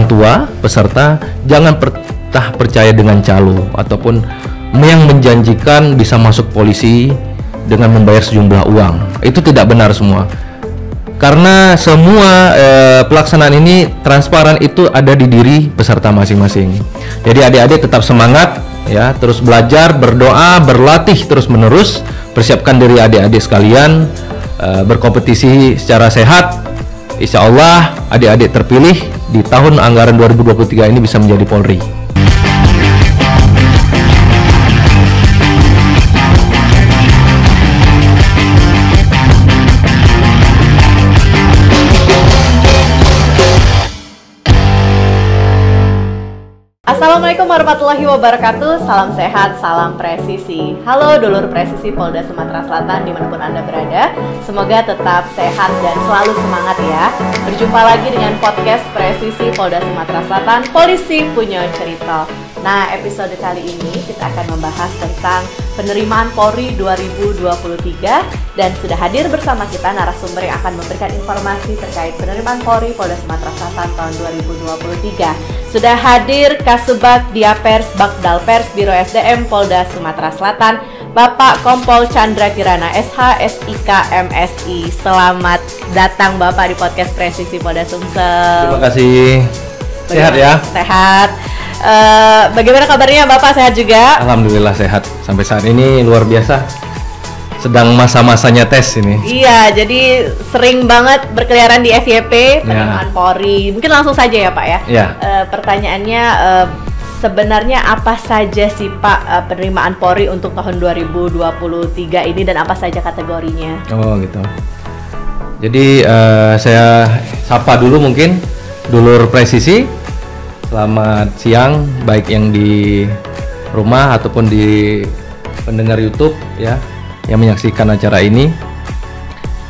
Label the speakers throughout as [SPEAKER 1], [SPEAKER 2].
[SPEAKER 1] orang tua peserta jangan percaya dengan calo ataupun yang menjanjikan bisa masuk polisi dengan membayar sejumlah uang. Itu tidak benar semua. Karena semua pelaksanaan ini transparan, itu ada di diri peserta masing-masing. Jadi adik-adik tetap semangat ya, terus belajar, berdoa, berlatih terus-menerus, persiapkan diri adik-adik sekalian berkompetisi secara sehat. Insya Allah adik-adik terpilih di tahun anggaran 2023 ini bisa menjadi Polri.
[SPEAKER 2] Assalamualaikum warahmatullahi wabarakatuh. Salam sehat, salam presisi. Halo dulur presisi Polda Sumatera Selatan dimanapun Anda berada. Semoga tetap sehat dan selalu semangat ya. Berjumpa lagi dengan podcast Presisi Polda Sumatera Selatan, Polisi Punya Cerita. Nah, episode kali ini kita akan membahas tentang penerimaan Polri 2023 dan sudah hadir bersama kita narasumber yang akan memberikan informasi terkait penerimaan Polri Polda Sumatera Selatan tahun 2023. Sudah hadir Kasubag Diapers Bakdal Pers Biro SDM Polda Sumatera Selatan, Bapak Kompol Chandra Kirana SH SIK MSI. Selamat datang Bapak di podcast Presisi Polda Sumsel.
[SPEAKER 1] Terima kasih. Sehat ya?
[SPEAKER 2] Sehat. Bagaimana kabarnya Bapak, sehat juga?
[SPEAKER 1] Alhamdulillah sehat. Sampai saat ini luar biasa. Sedang masa-masanya tes ini.
[SPEAKER 2] Iya, jadi sering banget berkeliaran di FYP penerimaan Polri. Mungkin langsung saja ya Pak ya.
[SPEAKER 1] Ya.
[SPEAKER 2] Pertanyaannya sebenarnya apa saja sih Pak penerimaan Polri untuk tahun 2023 ini dan apa saja kategorinya?
[SPEAKER 1] Oh gitu. Jadi saya sapa dulu mungkin dulur presisi. Selamat siang, baik yang di rumah ataupun di pendengar YouTube ya yang menyaksikan acara ini.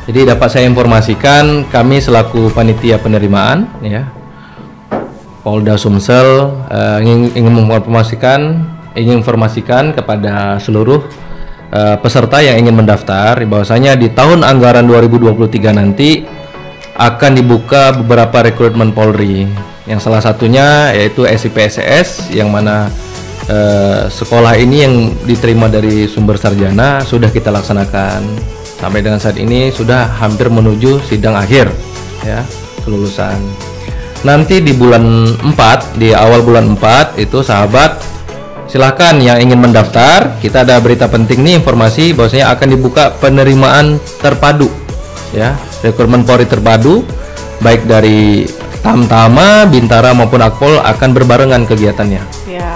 [SPEAKER 1] Jadi dapat saya informasikan, kami selaku panitia penerimaan ya Polda Sumsel ingin menginformasikan kepada seluruh peserta yang ingin mendaftar bahwasanya di tahun anggaran 2023 nanti akan dibuka beberapa rekrutmen Polri. Yang salah satunya yaitu SIPSS, yang mana sekolah ini yang diterima dari sumber sarjana sudah kita laksanakan. Sampai dengan saat ini sudah hampir menuju sidang akhir ya, kelulusan. Nanti di bulan 4, di awal bulan 4 itu sahabat silahkan yang ingin mendaftar. Kita ada berita penting nih, informasi bahwasanya akan dibuka penerimaan terpadu ya, rekrutmen Polri terpadu, baik dari Tamtama, Bintara maupun Akpol akan berbarengan kegiatannya.
[SPEAKER 2] Ya.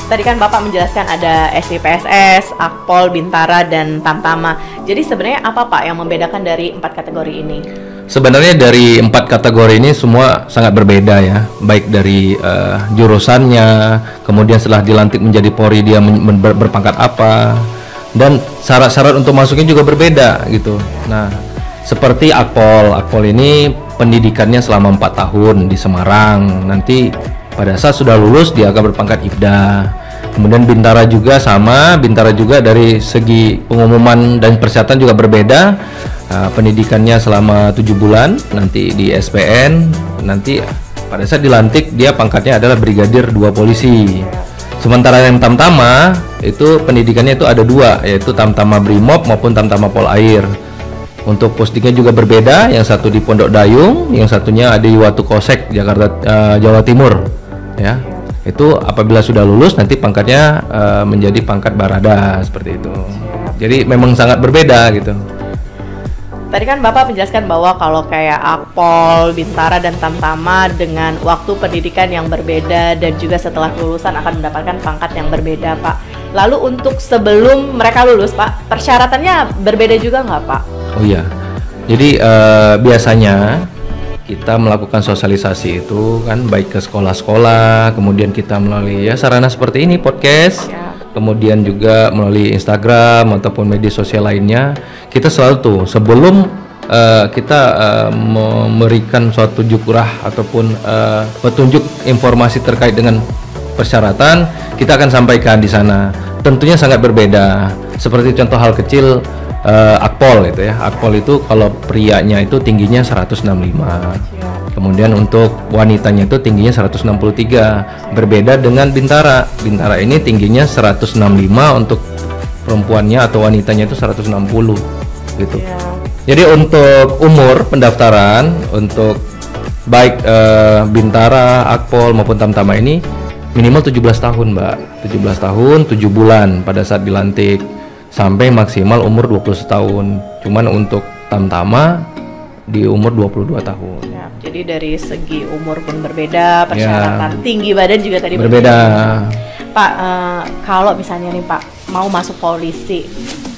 [SPEAKER 2] Tadi kan Bapak menjelaskan ada SIPSS, Akpol, Bintara, dan Tamtama. Jadi sebenarnya apa Pak yang membedakan dari 4 kategori ini?
[SPEAKER 1] Sebenarnya dari 4 kategori ini semua sangat berbeda ya, baik dari jurusannya, kemudian setelah dilantik menjadi Polri dia berpangkat apa, dan syarat-syarat untuk masuknya juga berbeda gitu. Nah, seperti Akpol ini pendidikannya selama 4 tahun di Semarang. Nanti pada saat sudah lulus dia akan berpangkat Ibda. Kemudian Bintara juga sama, Bintara juga dari segi pengumuman dan persyaratan juga berbeda. Pendidikannya selama 7 bulan, nanti di SPN, nanti pada saat dilantik dia pangkatnya adalah Brigadir 2 Polisi. Sementara yang Tamtama itu pendidikannya itu ada 2, yaitu Tamtama Brimob maupun Tamtama Polair. Untuk postingnya juga berbeda, yang satu di Pondok Dayung, yang satunya ada di Watu Kosek, Jakarta, Jawa Timur ya. Itu apabila sudah lulus nanti pangkatnya menjadi pangkat Barada, seperti itu. Jadi memang sangat berbeda gitu.
[SPEAKER 2] Tadi kan Bapak menjelaskan bahwa kalau kayak Akpol, Bintara, dan Tamtama dengan waktu pendidikan yang berbeda dan juga setelah kelulusan akan mendapatkan pangkat yang berbeda Pak. Lalu untuk sebelum mereka lulus Pak, persyaratannya berbeda juga nggak Pak?
[SPEAKER 1] Oh iya, jadi biasanya kita melakukan sosialisasi itu kan baik ke sekolah-sekolah, kemudian kita melalui ya sarana seperti ini, podcast ya. Kemudian juga melalui Instagram ataupun media sosial lainnya. Kita selalu tuh sebelum kita memberikan suatu jukurah ataupun petunjuk informasi terkait dengan persyaratan, kita akan sampaikan di sana. Tentunya sangat berbeda. Seperti contoh hal kecil, Akpol itu ya. Akpol itu kalau prianya itu tingginya 165. Kemudian untuk wanitanya itu tingginya 163, berbeda dengan Bintara. Bintara ini tingginya 165, untuk perempuannya atau wanitanya itu 160 gitu. Jadi untuk umur pendaftaran untuk baik Bintara, Akpol maupun Tamtama ini minimal 17 tahun, Mbak. 17 tahun 7 bulan pada saat dilantik, sampai maksimal umur 21 tahun. Cuman untuk Tamtama di umur 22 tahun.
[SPEAKER 2] Ya, jadi dari segi umur pun berbeda, persyaratan tinggi badan juga tadi
[SPEAKER 1] berbeda.
[SPEAKER 2] Pak, kalau misalnya nih Pak mau masuk polisi,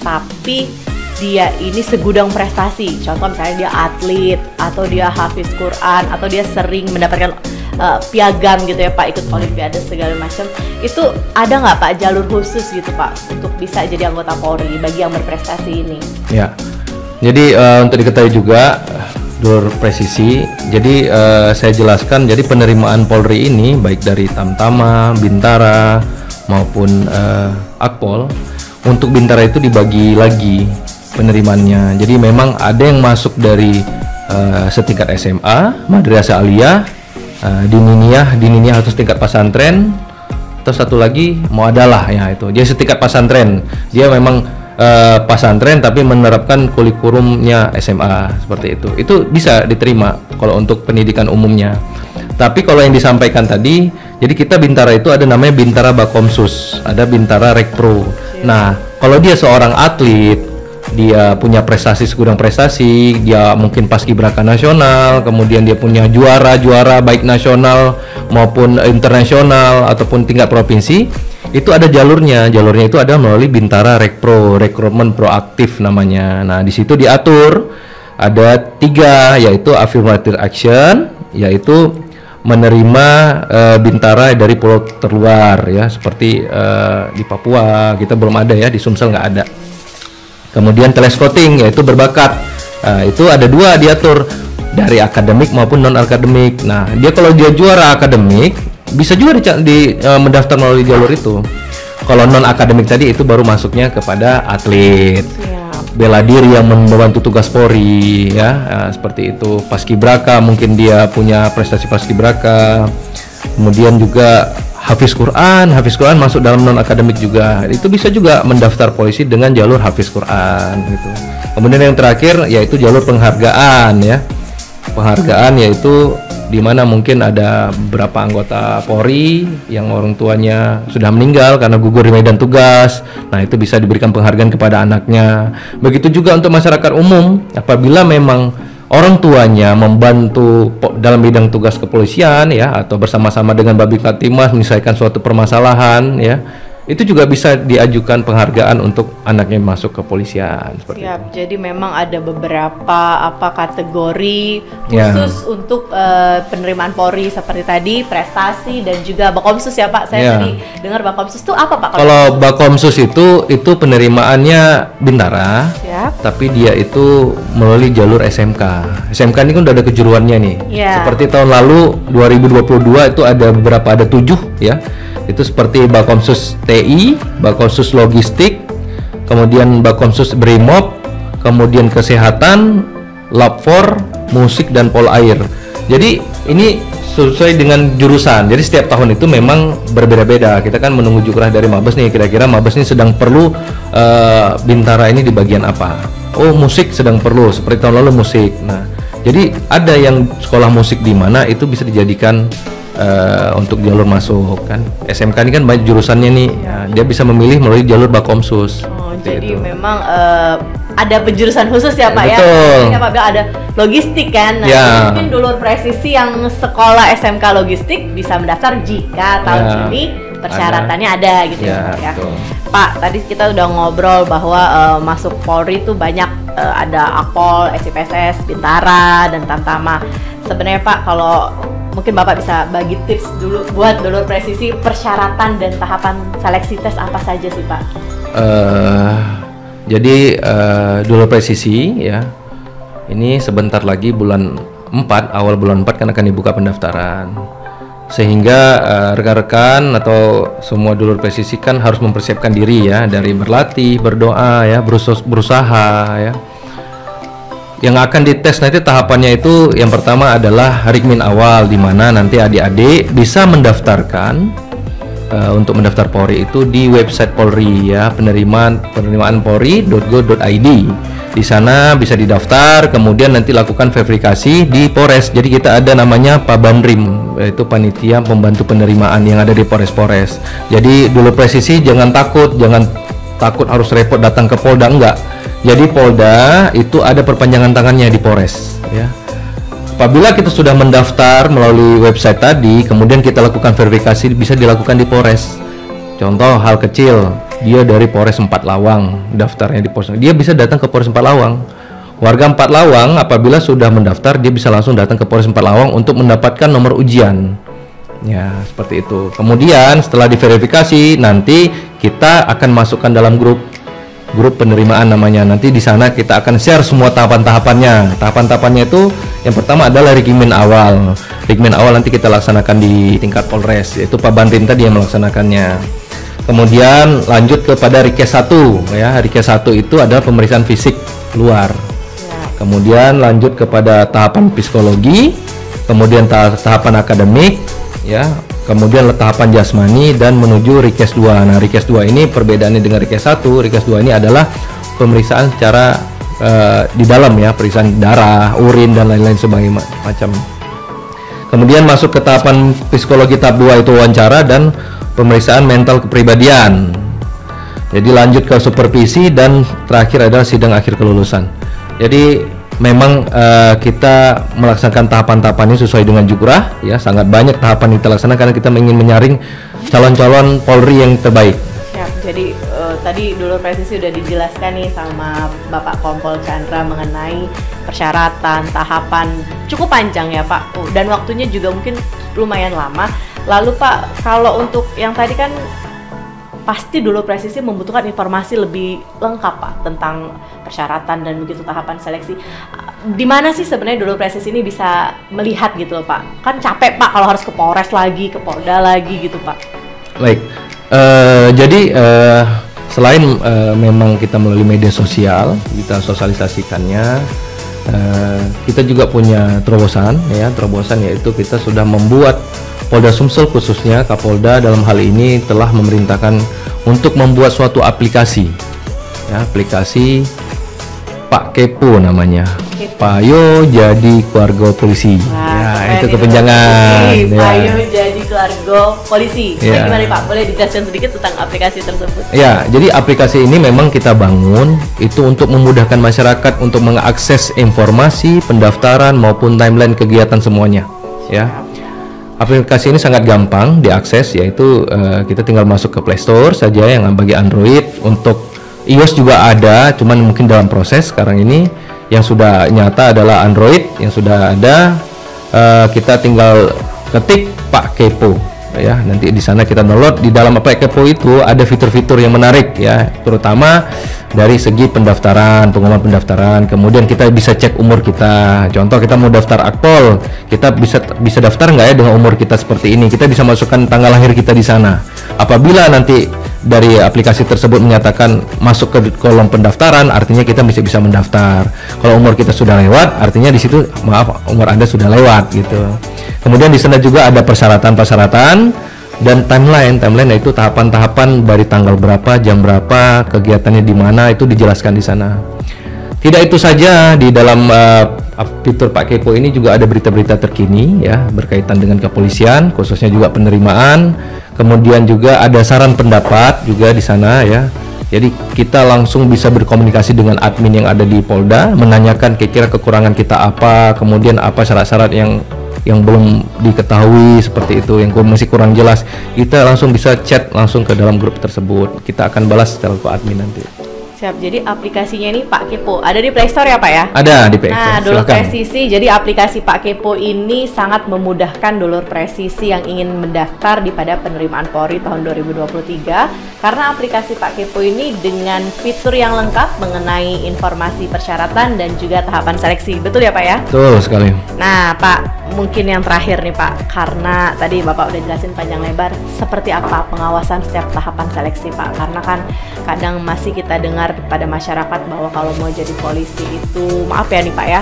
[SPEAKER 2] tapi dia ini segudang prestasi, contoh misalnya dia atlet, atau dia hafiz Quran, atau dia sering mendapatkan piagam gitu ya Pak, ikut olimpiade segala macam, itu ada nggak Pak jalur khusus gitu Pak untuk bisa jadi anggota Polri bagi yang berprestasi ini? Ya.
[SPEAKER 1] Jadi untuk diketahui juga jalur presisi, jadi saya jelaskan, jadi penerimaan Polri ini baik dari Tamtama, Bintara maupun Akpol, untuk Bintara itu dibagi lagi penerimaannya. Jadi memang ada yang masuk dari setingkat SMA, Madrasah Aliyah, Diniyah atau setingkat pesantren, terus satu lagi Muadalah ya, itu dia setingkat pesantren, dia memang pesantren tapi menerapkan kurikulumnya SMA seperti itu bisa diterima kalau untuk pendidikan umumnya. Tapi kalau yang disampaikan tadi, jadi kita Bintara itu ada namanya Bintara Bakomsus, ada Bintara Rekpro. Nah, kalau dia seorang atlet, dia punya prestasi segudang prestasi, dia mungkin paskibraka nasional, kemudian dia punya juara baik nasional maupun internasional ataupun tingkat provinsi, itu ada jalurnya itu ada melalui Bintara Rekpro, rekrutmen proaktif namanya. Nah, di situ diatur ada 3, yaitu affirmative action, yaitu menerima Bintara dari pulau terluar ya, seperti di Papua kita belum ada ya, di Sumsel nggak ada. Kemudian telescouting, yaitu berbakat, itu ada 2 diatur, dari akademik maupun non akademik. Nah, dia kalau dia juara akademik bisa juga mendaftar melalui jalur itu. Kalau non akademik tadi itu baru masuknya kepada atlet, bela diri yang membantu tugas Polri ya, seperti itu. Paskibraka, mungkin dia punya prestasi paskibraka. Kemudian juga Hafiz Quran masuk dalam non akademik juga, itu bisa juga mendaftar polisi dengan jalur Hafiz Quran gitu. Kemudian yang terakhir yaitu jalur penghargaan ya, yaitu di mana mungkin ada beberapa anggota Polri yang orang tuanya sudah meninggal karena gugur di medan tugas. Nah, itu bisa diberikan penghargaan kepada anaknya. Begitu juga untuk masyarakat umum, apabila memang orang tuanya membantu dalam bidang tugas kepolisian ya, atau bersama-sama dengan Babin Kamtibmas menyelesaikan suatu permasalahan ya, itu juga bisa diajukan penghargaan untuk anaknya masuk ke kepolisian.
[SPEAKER 2] Siap. Itu. Jadi memang ada beberapa kategori khusus untuk penerimaan Polri, seperti tadi prestasi dan juga Bakomsus ya Pak. Saya tadi dengar Bakomsus itu apa Pak?
[SPEAKER 1] Kalau Bakomsus itu penerimaannya Bintara, tapi dia itu melalui jalur SMK. SMK ini kan udah ada kejuruannya nih. Seperti tahun lalu 2022 itu ada 7 ya. Itu seperti Bakomsus TI, Bakomsus Logistik, kemudian Bakomsus Brimob, kemudian Kesehatan, Labfor, Musik, dan Polair. Jadi ini sesuai dengan jurusan. Jadi setiap tahun itu memang berbeda-beda. Kita kan menunggu jukrah dari Mabes nih, kira-kira Mabes ini sedang perlu Bintara ini di bagian apa. Oh, musik sedang perlu, seperti tahun lalu musik. Nah, jadi ada yang sekolah musik di mana itu bisa dijadikan untuk jalur masuk kan. SMK ini kan banyak jurusannya nih ya, dia bisa memilih melalui jalur Bakomsus.
[SPEAKER 2] Jadi memang ada penjurusan khusus ya Pak.
[SPEAKER 1] Betul.
[SPEAKER 2] Ya. Jadi apabila ada logistik kan, nah mungkin dulur presisi yang sekolah SMK logistik bisa mendaftar jika tahun ini persyaratannya ada gitu ya. Pak, tadi kita udah ngobrol bahwa masuk Polri itu banyak ada Akpol, SIPSS, Bintara, dan Tamtama. Sebenarnya Pak, kalau mungkin Bapak bisa bagi tips dulu buat dulur presisi, persyaratan dan tahapan seleksi tes apa saja sih Pak?
[SPEAKER 1] Jadi dulur presisi ya, ini sebentar lagi bulan 4, awal bulan 4 kan akan dibuka pendaftaran. Sehingga rekan-rekan atau semua dulur presisi kan harus mempersiapkan diri ya, dari berlatih, berdoa ya, berusaha ya. Yang akan dites nanti tahapannya itu yang pertama adalah Rikmin awal, di mana nanti adik-adik bisa mendaftarkan untuk mendaftar Polri itu di website Polri ya, penerimaan polri.go.id. Di sana bisa didaftar, kemudian nanti lakukan verifikasi di Polres. Jadi kita ada namanya Pabanrim, yaitu panitia pembantu penerimaan yang ada di Polres. Jadi dulu presisi jangan takut harus repot datang ke Polda, enggak. Jadi Polda itu ada perpanjangan tangannya di Polres ya. Apabila kita sudah mendaftar melalui website tadi, kemudian kita lakukan verifikasi, bisa dilakukan di Polres. Contoh hal kecil, dia dari Polres 4 Lawang, daftarnya di Polres, dia bisa datang ke Polres 4 Lawang. Warga 4 Lawang apabila sudah mendaftar, dia bisa langsung datang ke Polres 4 Lawang untuk mendapatkan nomor ujian. Ya, seperti itu. Kemudian setelah diverifikasi, nanti kita akan masukkan dalam grup penerimaan namanya. Nanti di sana kita akan share semua tahapan-tahapannya. Tahapan-tahapannya itu yang pertama adalah Rikmin awal. Rikmin awal nanti kita laksanakan di tingkat Polres, yaitu Pak Bantin tadi yang melaksanakannya. Kemudian lanjut kepada Rikes 1 ya. Rikes 1 itu adalah pemeriksaan fisik luar. Kemudian lanjut kepada tahapan psikologi, kemudian tahapan akademik ya. Kemudian tahapan jasmani dan menuju Rikes 2. Nah, Rikes 2 ini perbedaannya dengan Rikes 1. Rikes 2 ini adalah pemeriksaan secara di dalam ya, pemeriksaan darah, urin dan lain-lain sebagainya macam. Kemudian masuk ke tahapan psikologi tahap 2 itu wawancara dan pemeriksaan mental kepribadian. Jadi lanjut ke supervisi dan terakhir adalah sidang akhir kelulusan. Jadi memang kita melaksanakan tahapan-tahapan ini sesuai dengan Jukrah ya, sangat banyak tahapan yang kita laksanakan karena kita ingin menyaring calon-calon Polri yang terbaik.
[SPEAKER 2] Ya, jadi tadi dulu presisi udah dijelaskan nih sama Bapak Kompol Chandra mengenai persyaratan, tahapan cukup panjang ya Pak, dan waktunya juga mungkin lumayan lama. Lalu Pak, kalau untuk yang tadi kan pasti dulu presisi membutuhkan informasi lebih lengkap Pak tentang persyaratan dan begitu tahapan seleksi. Di mana sih sebenarnya dulu presisi ini bisa melihat gitu loh Pak? Kan capek Pak kalau harus ke Polres lagi, ke Polda lagi gitu Pak.
[SPEAKER 1] Baik, jadi selain memang kita melalui media sosial kita sosialisasikannya, kita juga punya terobosan yaitu kita sudah membuat Polda Sumsel khususnya Kapolda dalam hal ini telah memerintahkan untuk membuat suatu aplikasi ya, aplikasi Pak Kepo namanya. Payo jadi keluarga polisi.
[SPEAKER 2] Wah,
[SPEAKER 1] ya, itu kepanjangan.
[SPEAKER 2] Payo jadi keluarga polisi.
[SPEAKER 1] Ya.
[SPEAKER 2] Gimana Pak? Boleh dijelaskan sedikit tentang aplikasi tersebut?
[SPEAKER 1] Ya, jadi aplikasi ini memang kita bangun itu untuk memudahkan masyarakat untuk mengakses informasi pendaftaran maupun timeline kegiatan semuanya. Ya. Aplikasi ini sangat gampang diakses, yaitu kita tinggal masuk ke Play Store saja yang bagi Android. Untuk iOS juga ada, cuman mungkin dalam proses sekarang ini. Yang sudah nyata adalah Android yang sudah ada. Kita tinggal ketik Pak Kepo ya. Nanti di sana kita download. Di dalam Pak Kepo itu ada fitur-fitur yang menarik ya, terutama dari segi pendaftaran, pengumuman pendaftaran. Kemudian kita bisa cek umur kita. Contoh kita mau daftar Akpol, kita bisa daftar nggak ya dengan umur kita seperti ini. Kita bisa masukkan tanggal lahir kita di sana. Apabila nanti dari aplikasi tersebut menyatakan masuk ke kolom pendaftaran, artinya kita bisa mendaftar. Kalau umur kita sudah lewat, artinya di situ maaf umur Anda sudah lewat gitu. Kemudian di sana juga ada persyaratan dan timeline yaitu tahapan-tahapan dari tanggal berapa, jam berapa, kegiatannya di mana, itu dijelaskan di sana. Tidak itu saja, di dalam fitur Pak Kepo ini juga ada berita-berita terkini ya berkaitan dengan kepolisian, khususnya juga penerimaan. Kemudian juga ada saran pendapat juga di sana ya. Jadi kita langsung bisa berkomunikasi dengan admin yang ada di Polda, menanyakan kira-kira kekurangan kita apa, kemudian apa syarat-syarat yang belum diketahui seperti itu, yang masih kurang jelas, kita langsung bisa chat langsung ke dalam grup tersebut. Kita akan balas secara ke admin nanti.
[SPEAKER 2] Siap, jadi aplikasinya ini Pak Kepo ada di Play Store ya Pak ya?
[SPEAKER 1] Ada di Play Store.
[SPEAKER 2] Nah, dulur presisi, jadi aplikasi Pak Kepo ini sangat memudahkan dulur presisi yang ingin mendaftar di pada penerimaan Polri tahun 2023, karena aplikasi Pak Kepo ini dengan fitur yang lengkap mengenai informasi persyaratan dan juga tahapan seleksi. Betul ya Pak ya?
[SPEAKER 1] Betul sekali.
[SPEAKER 2] Nah Pak, mungkin yang terakhir nih Pak, karena tadi Bapak udah jelasin panjang lebar, seperti apa pengawasan setiap tahapan seleksi Pak? Karena kan kadang masih kita dengar pada masyarakat bahwa kalau mau jadi polisi itu, maaf ya nih Pak ya,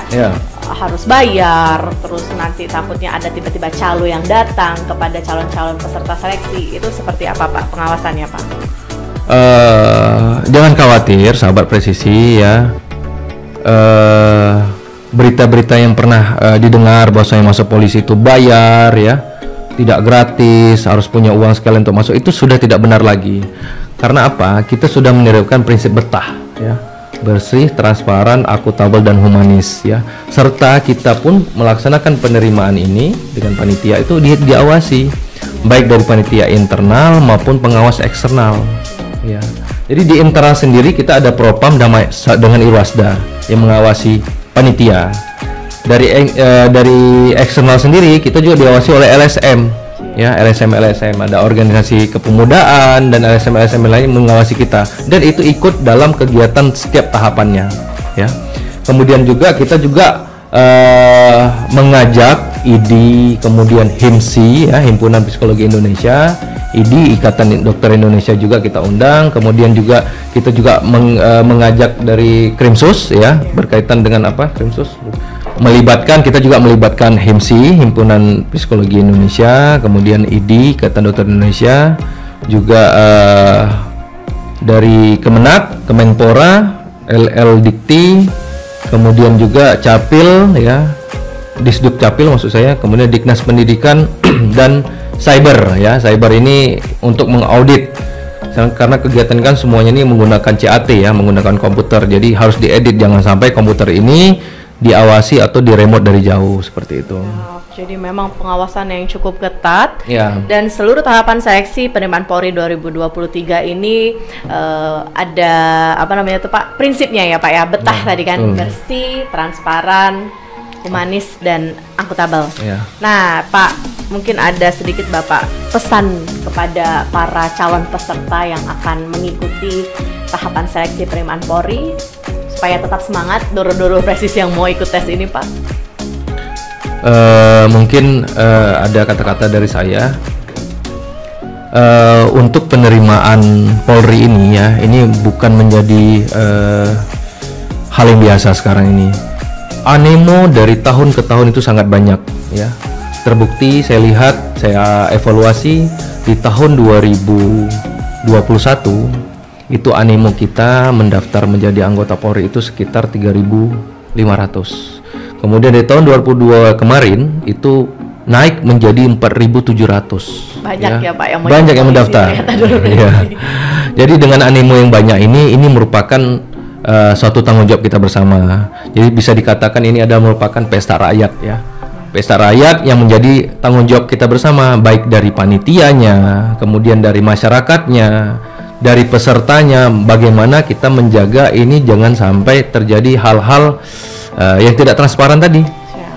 [SPEAKER 2] harus bayar, terus nanti takutnya ada tiba-tiba calo yang datang kepada calon-calon peserta seleksi. Itu seperti apa Pak pengawasannya Pak?
[SPEAKER 1] Jangan khawatir sahabat presisi ya. Berita-berita yang pernah didengar bahwa saya masuk polisi itu bayar ya, tidak gratis, harus punya uang sekalian untuk masuk, itu sudah tidak benar lagi. Karena apa? Kita sudah menerapkan prinsip betah ya, bersih, transparan, akuntabel dan humanis ya. Serta kita pun melaksanakan penerimaan ini dengan panitia itu diawasi baik dari panitia internal maupun pengawas eksternal ya. Jadi di internal sendiri kita ada Propam dengan Irwasda yang mengawasi panitia. Dari eksternal sendiri kita juga diawasi oleh LSM ya, LSM ada organisasi kepemudaan dan LSM lain mengawasi kita, dan itu ikut dalam kegiatan setiap tahapannya ya. Kemudian juga kita juga mengajak IDI, kemudian HIMSI ya, Himpunan Psikologi Indonesia, IDI, Ikatan Dokter Indonesia juga kita undang. Kemudian juga kita juga mengajak dari Krimsus ya, berkaitan dengan apa Krimsus, kita juga melibatkan HIMSI, Himpunan Psikologi Indonesia, kemudian IDI, Ikatan Dokter Indonesia, juga dari Kemenak, Kemenpora, LL Dikti, kemudian juga Capil ya, Disduk Capil maksud saya, kemudian Diknas Pendidikan dan Cyber ya. Cyber ini untuk mengaudit, karena kegiatan kan semuanya ini menggunakan CAT ya, menggunakan komputer, jadi harus diedit, jangan sampai komputer ini diawasi atau diremote dari jauh seperti itu.
[SPEAKER 2] Jadi memang pengawasan yang cukup ketat
[SPEAKER 1] ya.
[SPEAKER 2] Dan seluruh tahapan seleksi penerimaan Polri 2023 ini ada apa namanya tuh Pak, prinsipnya ya Pak ya, betah tadi kan, bersih, transparan, humanis dan akuntabel. Nah Pak, mungkin ada sedikit Bapak pesan kepada para calon peserta yang akan mengikuti tahapan seleksi penerimaan Polri supaya tetap semangat, doro-doro presisi yang mau ikut tes ini Pak.
[SPEAKER 1] Mungkin ada kata-kata dari saya untuk penerimaan Polri ini ya, ini bukan menjadi hal yang biasa sekarang ini. Animo dari tahun ke tahun itu sangat banyak ya. Terbukti saya lihat, saya evaluasi di tahun 2021 itu animo kita mendaftar menjadi anggota Polri itu sekitar 3.500. Kemudian dari tahun 2022 kemarin itu naik menjadi 4.700.
[SPEAKER 2] Banyak ya Pak yang
[SPEAKER 1] banyak yang mendaftar. Ya. Jadi dengan animo yang banyak ini merupakan suatu tanggung jawab kita bersama. Jadi bisa dikatakan ini adalah merupakan pesta rakyat ya. Pesta rakyat yang menjadi tanggung jawab kita bersama, baik dari panitianya, kemudian dari masyarakatnya, dari pesertanya, bagaimana kita menjaga ini jangan sampai terjadi hal-hal yang tidak transparan tadi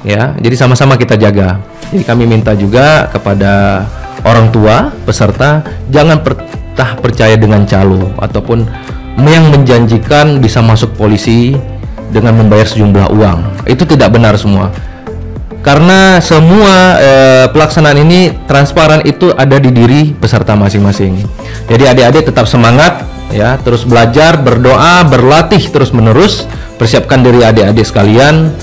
[SPEAKER 1] ya. Jadi sama-sama kita jaga. Jadi kami minta juga kepada orang tua peserta, jangan percaya dengan calo ataupun yang menjanjikan bisa masuk polisi dengan membayar sejumlah uang. Itu tidak benar semua. Karena semua pelaksanaan ini transparan, itu ada di diri peserta masing-masing. Jadi adik-adik tetap semangat ya, terus belajar, berdoa, berlatih terus-menerus, persiapkan diri adik-adik sekalian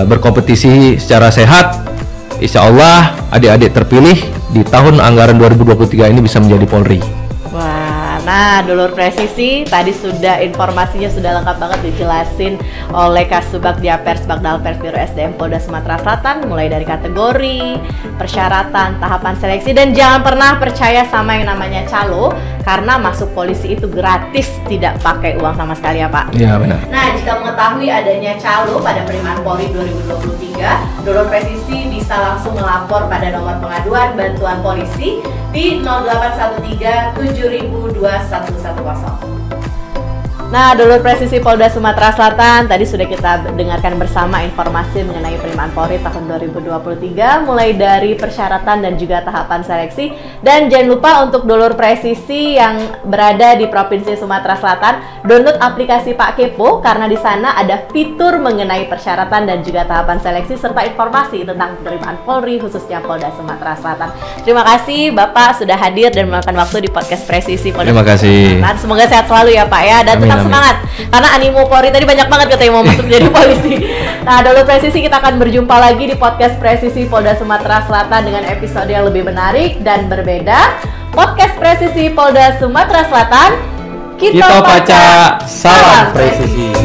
[SPEAKER 1] berkompetisi secara sehat. Insya Allah adik-adik terpilih di tahun anggaran 2023 ini bisa menjadi Polri.
[SPEAKER 2] Nah, dulur presisi, tadi sudah informasinya sudah lengkap banget dijelasin oleh Kasubag Diapers Bagdalpers Biro SDM Polda Sumatera Selatan, mulai dari kategori, persyaratan, tahapan seleksi, dan jangan pernah percaya sama yang namanya calo, karena masuk polisi itu gratis, tidak pakai uang sama sekali ya Pak.
[SPEAKER 1] Iya benar.
[SPEAKER 2] Nah, jika mengetahui adanya calo pada penerimaan Polri 2023, dulur presisi bisa langsung melapor pada nomor pengaduan bantuan polisi di 0813 7002 110. Nah, Dulur Presisi Polda Sumatera Selatan, tadi sudah kita dengarkan bersama informasi mengenai penerimaan Polri tahun 2023, mulai dari persyaratan dan juga tahapan seleksi. Dan jangan lupa untuk Dulur Presisi yang berada di Provinsi Sumatera Selatan, download aplikasi Pak Kepo, karena di sana ada fitur mengenai persyaratan dan juga tahapan seleksi, serta informasi tentang penerimaan Polri, khususnya Polda Sumatera Selatan. Terima kasih Bapak sudah hadir dan meluangkan waktu di podcast Presisi Polda
[SPEAKER 1] Terima kasih.
[SPEAKER 2] Selatan. Semoga sehat selalu ya Pak ya, dan tetap semangat karena animo Polri tadi banyak banget katanya mau masuk jadi polisi. Nah, Dulur Presisi, kita akan berjumpa lagi di podcast Presisi Polda Sumatera Selatan dengan episode yang lebih menarik dan berbeda. Podcast Presisi Polda Sumatera Selatan,
[SPEAKER 1] kita baca salam presisi.